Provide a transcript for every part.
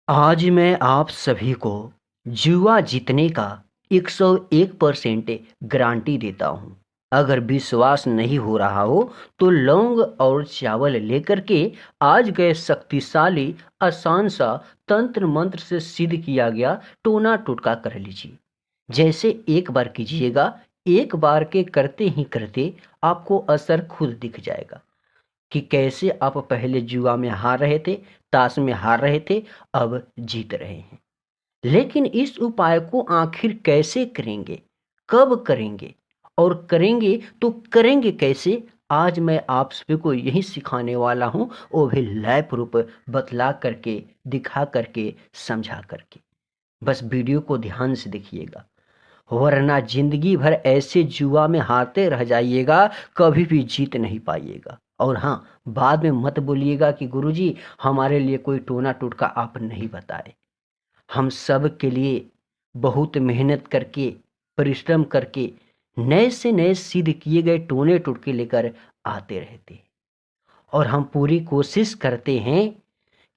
आज मैं आप सभी को जुआ जीतने का 101% गारंटी देता हूँ। अगर विश्वास नहीं हो रहा हो तो लौंग और चावल लेकर के आज गए शक्तिशाली आसान सा तंत्र मंत्र से सिद्ध किया गया टोना टोटका कर लीजिए। जैसे एक बार कीजिएगा, एक बार के करते ही करते आपको असर खुद दिख जाएगा कि कैसे आप पहले जुआ में हार रहे थे, ताश में हार रहे थे, अब जीत रहे हैं। लेकिन इस उपाय को आखिर कैसे करेंगे, कब करेंगे और करेंगे तो करेंगे कैसे? आज मैं आप सभी को यही सिखाने वाला हूँ, वो भी लाइव प्रूफ बतला करके, दिखा करके, समझा करके। बस वीडियो को ध्यान से देखिएगा, वरना जिंदगी भर ऐसे जुआ में हारते रह जाइएगा, कभी भी जीत नहीं पाइएगा। और हाँ, बाद में मत बोलिएगा कि गुरुजी हमारे लिए कोई टोना टोटका आप नहीं बताए। हम सब के लिए बहुत मेहनत करके, परिश्रम करके नए से नए सिद्ध किए गए टोने टोटके लेकर आते रहते हैं। और हम पूरी कोशिश करते हैं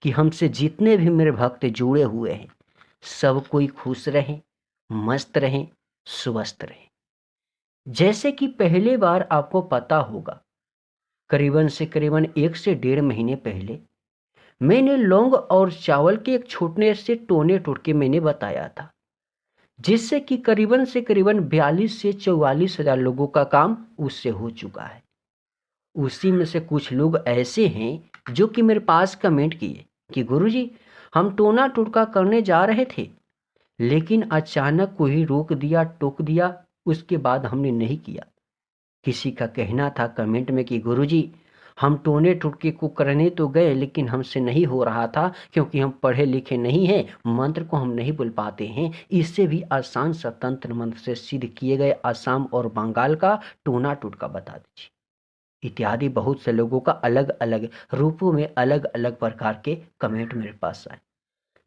कि हमसे जितने भी मेरे भक्त जुड़े हुए हैं, सब कोई खुश रहें, मस्त रहें, स्वस्थ रहें। जैसे कि पहले बार आपको पता होगा, करीबन से करीबन 1 से 1.5 महीने पहले मैंने लौंग और चावल के एक छोटे से टोने टोटके मैंने बताया था, जिससे कि करीबन से करीबन 42 से 44 हजार लोगों का काम उससे हो चुका है। उसी में से कुछ लोग ऐसे हैं जो कि मेरे पास कमेंट किए कि गुरुजी हम टोना टोटका करने जा रहे थे, लेकिन अचानक कोई रोक दिया, टोक दिया, उसके बाद हमने नहीं किया। किसी का कहना था कमेंट में कि गुरुजी हम टोने टोटके को करने तो गए, लेकिन हमसे नहीं हो रहा था क्योंकि हम पढ़े लिखे नहीं हैं, मंत्र को हम नहीं बोल पाते हैं। इससे भी आसान सा तंत्र मंत्र से सिद्ध किए गए असम और बंगाल का टोना टोटका बता दीजिए। इत्यादि बहुत से लोगों का अलग अलग रूपों में अलग अलग प्रकार के कमेंट मेरे पास आए,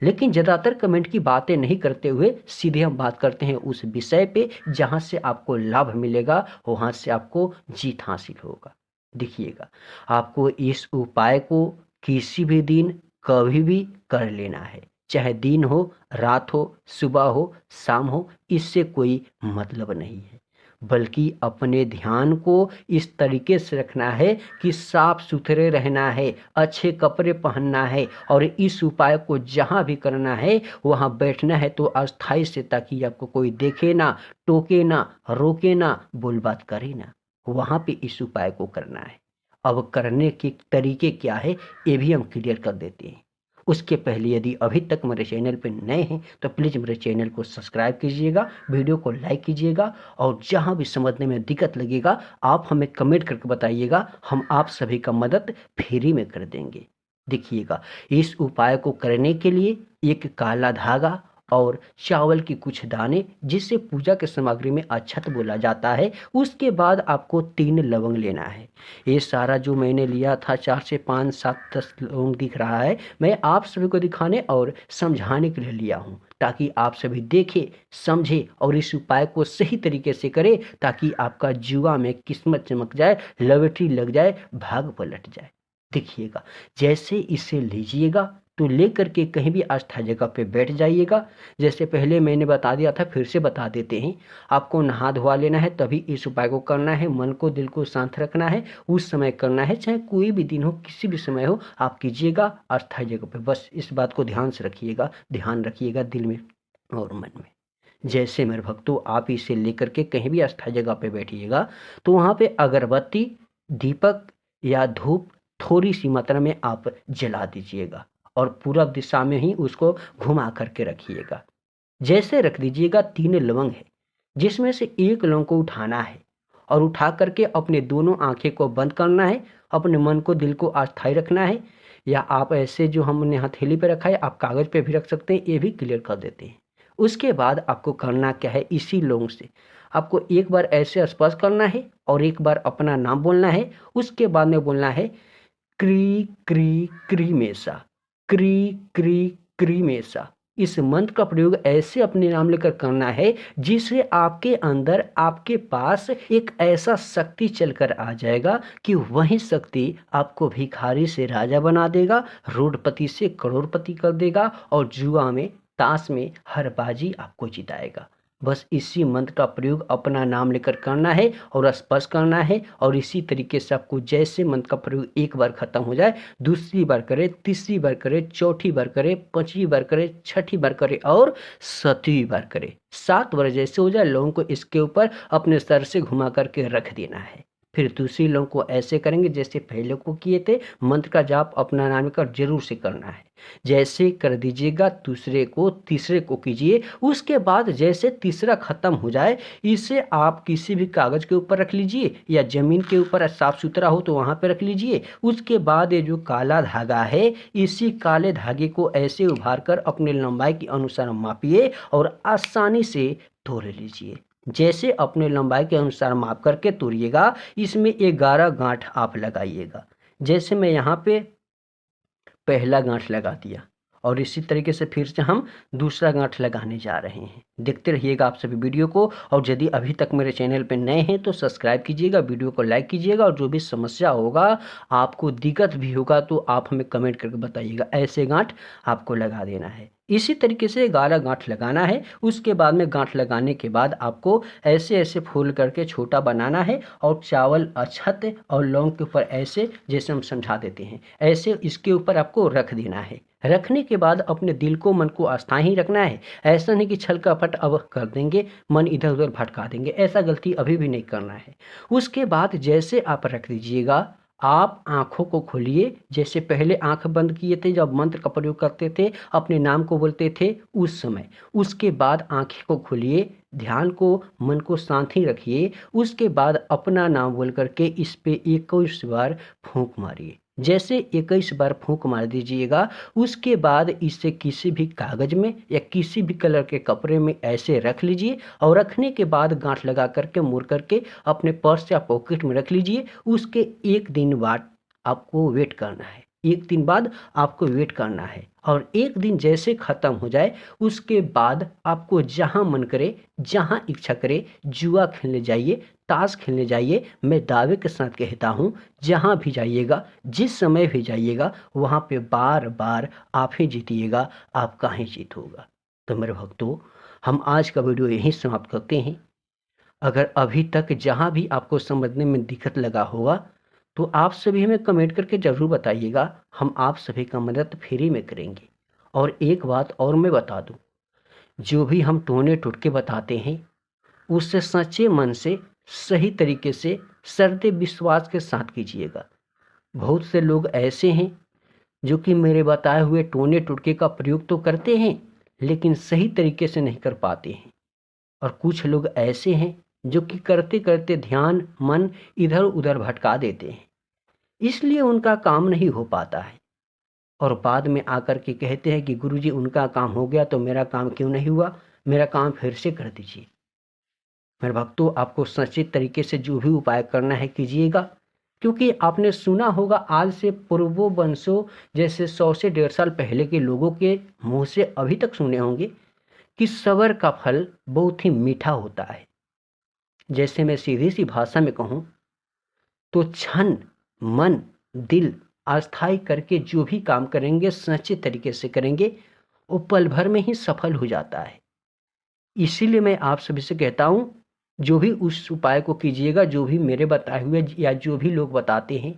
लेकिन ज़्यादातर कमेंट की बातें नहीं करते हुए सीधे हम बात करते हैं उस विषय पे जहाँ से आपको लाभ मिलेगा, वहाँ से आपको जीत हासिल होगा। देखिएगा, आपको इस उपाय को किसी भी दिन कभी भी कर लेना है, चाहे दिन हो, रात हो, सुबह हो, शाम हो, इससे कोई मतलब नहीं है। बल्कि अपने ध्यान को इस तरीके से रखना है कि साफ सुथरे रहना है, अच्छे कपड़े पहनना है और इस उपाय को जहाँ भी करना है वहाँ बैठना है तो अस्थाई से, ताकि आपको कोई देखे ना, टोके ना, रोके ना, बोल बात करे ना। वहाँ पे इस उपाय को करना है। अब करने के तरीके क्या है ये भी हम क्लियर कर देते हैं। उसके पहले यदि अभी तक मेरे चैनल पर नए हैं तो प्लीज़ मेरे चैनल को सब्सक्राइब कीजिएगा, वीडियो को लाइक कीजिएगा और जहाँ भी समझने में दिक्कत लगेगा आप हमें कमेंट करके बताइएगा, हम आप सभी का मदद फ्री में कर देंगे। देखिएगा, इस उपाय को करने के लिए एक काला धागा और चावल के कुछ दाने, जिससे पूजा के सामग्री में अक्षत बोला जाता है, उसके बाद आपको 3 लवंग लेना है। ये सारा जो मैंने लिया था 4 से 5 7 10 लवंग दिख रहा है, मैं आप सभी को दिखाने और समझाने के लिए लिया हूँ, ताकि आप सभी देखें, समझे और इस उपाय को सही तरीके से करें, ताकि आपका जुआ में किस्मत चमक जाए, लॉटरी लग जाए, भाग पलट जाए। देखिएगा, जैसे इसे लीजिएगा तो लेकर के कहीं भी अस्थायी जगह पे बैठ जाइएगा। जैसे पहले मैंने बता दिया था, फिर से बता देते हैं। आपको नहा धोवा लेना है, तभी इस उपाय को करना है। मन को, दिल को शांत रखना है, उस समय करना है, चाहे कोई भी दिन हो, किसी भी समय हो, आप कीजिएगा अस्थायी जगह पे। बस इस बात को ध्यान से रखिएगा, ध्यान रखिएगा दिल में और मन में। जैसे मेरे भक्तों, आप इसे लेकर के कहीं भी अस्थायी जगह पे बैठिएगा तो वहाँ पे अगरबत्ती, दीपक या धूप थोड़ी सी मात्रा में आप जला दीजिएगा और पूरब दिशा में ही उसको घुमा करके रखिएगा। जैसे रख दीजिएगा, 3 लवंग है, जिसमें से एक लवंग को उठाना है और उठा करके अपने दोनों आंखें को बंद करना है, अपने मन को, दिल को अस्थायी रखना है। या आप ऐसे जो हमने हथेली पे रखा है, आप कागज पे भी रख सकते हैं, ये भी क्लियर कर देते हैं। उसके बाद आपको करना क्या है, इसी लौंग से आपको एक बार ऐसे स्पर्श करना है और एक बार अपना नाम बोलना है। उसके बाद में बोलना है क्री क्री क्रीमेसा, क्री क्री क्रीमेसा। इस मंत्र का प्रयोग ऐसे अपने नाम लेकर करना है जिससे आपके अंदर, आपके पास एक ऐसा शक्ति चलकर आ जाएगा कि वही शक्ति आपको भिखारी से राजा बना देगा, रोडपति से करोड़पति कर देगा और जुआ में, ताश में हर बाजी आपको जिताएगा। बस इसी मंत्र का प्रयोग अपना नाम लेकर करना है और स्पर्श करना है। और इसी तरीके से आपको जैसे मंत्र का प्रयोग एक बार खत्म हो जाए, दूसरी बार करे, तीसरी बार करे, चौथी बार करे, पांचवी बार करे, छठी बार करे और 7वीं बार करे। 7 बार जैसे हो जाए, लोगों को इसके ऊपर अपने सर से घुमा करके रख देना है। फिर दूसरी लोगों को ऐसे करेंगे जैसे पहले को किए थे। मंत्र का जाप अपना नाम लेकर जरूर से करना है। जैसे कर दीजिएगा, दूसरे को, तीसरे को कीजिए। उसके बाद जैसे तीसरा खत्म हो जाए, इसे आप किसी भी कागज के ऊपर रख लीजिए या जमीन के ऊपर साफ सुथरा हो तो वहां पर रख लीजिए। उसके बाद ये जो काला धागा है, इसी काले धागे को ऐसे उभार कर अपने लंबाई के अनुसार मापिए और आसानी से तोड़ लीजिए। जैसे अपने लंबाई के अनुसार माप करके तोड़िएगा। इसमें 11 गांठ आप लगाइएगा। जैसे मैं यहाँ पे पहला गांठ लगा दिया और इसी तरीके से फिर से हम दूसरा गांठ लगाने जा रहे हैं। देखते रहिएगा आप सभी वीडियो को। और यदि अभी तक मेरे चैनल पर नए हैं तो सब्सक्राइब कीजिएगा, वीडियो को लाइक कीजिएगा और जो भी समस्या होगा, आपको दिक्कत भी होगा तो आप हमें कमेंट करके बताइएगा। ऐसे गांठ आपको लगा देना है। इसी तरीके से 11 गांठ लगाना है। उसके बाद में गांठ लगाने के बाद आपको ऐसे ऐसे फूल करके छोटा बनाना है और चावल, अक्षत और लौंग के ऊपर ऐसे, जैसे हम समझा देते हैं, ऐसे इसके ऊपर आपको रख देना है। रखने के बाद अपने दिल को, मन को अस्थायी रखना है। ऐसा नहीं कि छल कपट अब कर देंगे, मन इधर उधर भटका देंगे, ऐसा गलती अभी भी नहीं करना है। उसके बाद जैसे आप रख दीजिएगा, आप आंखों को खोलिए। जैसे पहले आंख बंद किए थे जब मंत्र का प्रयोग करते थे, अपने नाम को बोलते थे उस समय। उसके बाद आंखें को खोलिए, ध्यान को, मन को शांति रखिए। उसके बाद अपना नाम बोल करके इस पे 21 बार फूंक मारिए। जैसे 21 बार फूंक मार दीजिएगा, उसके बाद इसे किसी भी कागज में या किसी भी कलर के कपड़े में ऐसे रख लीजिए। और रखने के बाद गांठ लगा करके मुड़ करके अपने पर्स या पॉकेट में रख लीजिए। उसके 1 दिन बाद आपको वेट करना है। 1 दिन बाद आपको वेट करना है। और 1 दिन जैसे खत्म हो जाए, उसके बाद आपको जहां मन करे, जहां इच्छा करे, जुआ खेलने जाइए, ताश खेलने जाइए। मैं दावे के साथ कहता हूँ, जहाँ भी जाइएगा, जिस समय भी जाइएगा, वहाँ पे बार बार आप ही जीतिएगा, आपका ही जीत होगा। तो मेरे भक्तों, हम आज का वीडियो यहीं समाप्त करते हैं। अगर अभी तक जहाँ भी आपको समझने में दिक्कत लगा होगा तो आप सभी हमें कमेंट करके ज़रूर बताइएगा। हम आप सभी का मदद फ्री में करेंगे। और एक बात और मैं बता दूं, जो भी हम टोने टुटके बताते हैं, उससे सच्चे मन से, सही तरीके से, श्रद्धे विश्वास के साथ कीजिएगा। बहुत से लोग ऐसे हैं जो कि मेरे बताए हुए टोने टुटके का प्रयोग तो करते हैं लेकिन सही तरीके से नहीं कर पाते हैं। और कुछ लोग ऐसे हैं जो कि करते करते ध्यान, मन इधर उधर भटका देते हैं, इसलिए उनका काम नहीं हो पाता है। और बाद में आकर के कहते हैं कि गुरुजी उनका काम हो गया तो मेरा काम क्यों नहीं हुआ, मेरा काम फिर से कर दीजिए। मेरे भक्तों, आपको सच्चे तरीके से जो भी उपाय करना है कीजिएगा। क्योंकि आपने सुना होगा, आज से पूर्वों वंशों, जैसे 100 से 1.5 साल पहले के लोगों के मुंह से अभी तक सुने होंगे कि सबर का फल बहुत ही मीठा होता है। जैसे मैं सीधी सी भाषा में कहूँ तो क्षण, मन, दिल अस्थाई करके जो भी काम करेंगे, सच्चे तरीके से करेंगे, वो पल भर में ही सफल हो जाता है। इसीलिए मैं आप सभी से कहता हूँ, जो भी उस उपाय को कीजिएगा, जो भी मेरे बताए हुए या जो भी लोग बताते हैं,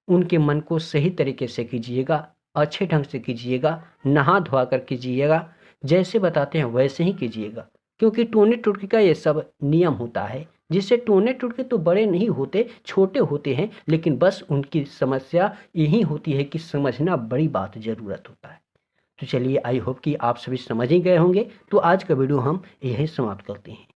उनके मन को सही तरीके से कीजिएगा, अच्छे ढंग से कीजिएगा, नहा धोआ कर कीजिएगा, जैसे बताते हैं वैसे ही कीजिएगा। क्योंकि टोने टुटके का ये सब नियम होता है। जिससे टोने टुटके तो बड़े नहीं होते, छोटे होते हैं, लेकिन बस उनकी समस्या यही होती है कि समझना बड़ी बात ज़रूरत होता है। तो चलिए, आई होप कि आप सभी समझ ही गए होंगे। तो आज का वीडियो हम यही समाप्त करते हैं।